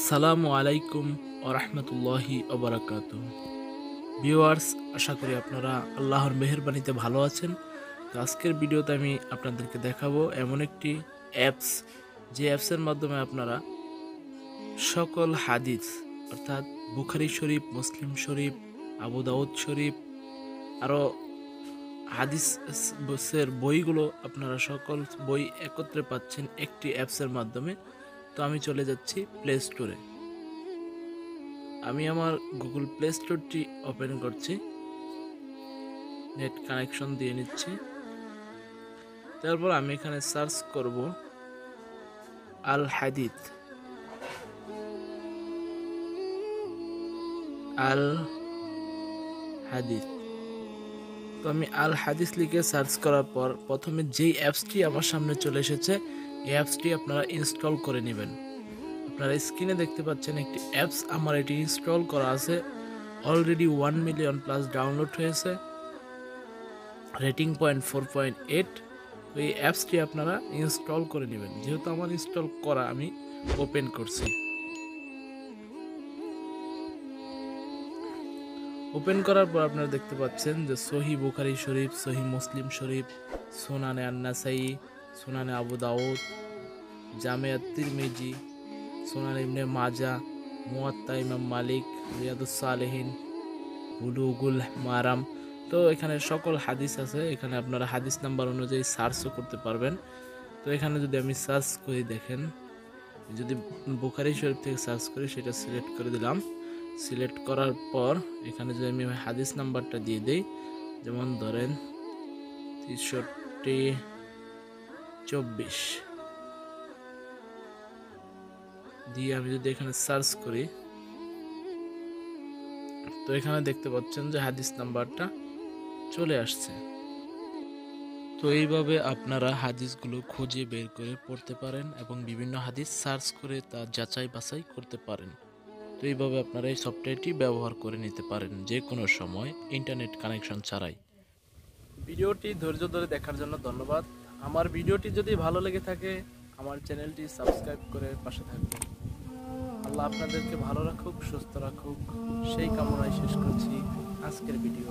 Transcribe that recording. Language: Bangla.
আসসালামু আলাইকুম ওয়া রাহমাতুল্লাহি ওয়া বারাকাতুহু। ভিউয়ার্স, আশা করি আপনারা আল্লাহর মেহেরবানিতে ভালো আছেন। তো আজকের ভিডিওতে আমি আপনাদেরকে দেখাবো এমন একটি অ্যাপস, যে অ্যাপসের মাধ্যমে আপনারা সকল হাদিস অর্থাৎ বুখারী শরীফ, মুসলিম শরীফ, আবু দাউদ শরীফ, আরও হাদিসের বইগুলো আপনারা সকল বই একত্রে পাচ্ছেন একটি অ্যাপসের মাধ্যমে। তো আমি চলে যাচ্ছি প্লে স্টোরে। আমি আমার গুগল প্লে স্টোরটি ওপেন করছি, নেট কানেকশন দিয়ে নিচ্ছি। তারপর আমি এখানে সার্চ করব আল হাদিথ। আল হাদিথ তো আমি আল হাদিস লিখে সার্চ করার পর প্রথমে যেই অ্যাপসটি আমার সামনে চলে এসেছে, এই অ্যাপসটি আপনারা ইনস্টল করে নেবেন। আপনারা স্ক্রিনে দেখতে পাচ্ছেন একটি অ্যাপস, আমার এটি ইনস্টল করা আছে। অলরেডি 1 মিলিয়ন প্লাস ডাউনলোড হয়েছে, রেটিং পয়েন্ট 4.8। তো এই অ্যাপসটি আপনারা ইনস্টল করে নেবেন। যেহেতু আমার ইনস্টল করা, আমি ওপেন করছি। ওপেন করার পর আপনারা দেখতে পাচ্ছেন যে সহি বুখারী শরীফ, সহি মুসলিম শরীফ, সুনানে আন-নাসাই, সুনানে আবু দাউদ, জামিআত তিরমিজি, সুনান ইবনে মাজা, মুওয়াত্তা ইমাম মালিক, রিয়াদুস সালেহিন, বুলুগুল মারাম। তো এখানে সকল হাদিস আছে। এখানে আপনারা হাদিস নাম্বার অনুযায়ী সার্চও করতে পারবেন। তো এখানে যদি আমি সার্চ করি, দেখেন, যদি বুখারী শরীফ থেকে সার্চ করি, সেটা সিলেক্ট করে দিলাম। সিলেক্ট করার পর এখানে যদি আমি হাদিস নাম্বারটা দিয়ে দিই, যেমন ধরেন 6324 দিয়ে আমি যদি এখানে সার্চ করি, তো এখানে দেখতে পাচ্ছেন যে হাদিস নাম্বারটা চলে আসছে। তো এইভাবে আপনারা হাদিসগুলো খুঁজে বের করে পড়তে পারেন এবং বিভিন্ন হাদিস সার্চ করে তা যাচাই বাছাই করতে পারেন। তো এইভাবে আপনারা এই সফটওয়্যারটি ব্যবহার করে নিতে পারেন যে কোনো সময় ইন্টারনেট কানেকশন ছাড়াই। ভিডিওটি ধৈর্য ধরে দেখার জন্য ধন্যবাদ। আমার ভিডিওটি যদি ভালো লেগে থাকে, আমার চ্যানেলটি সাবস্ক্রাইব করে পাশে থাকবেন। আল্লাহ আপনাদেরকে ভালো রাখুক, সুস্থ রাখুক, সেই কামনায় শেষ করছি আজকের ভিডিও।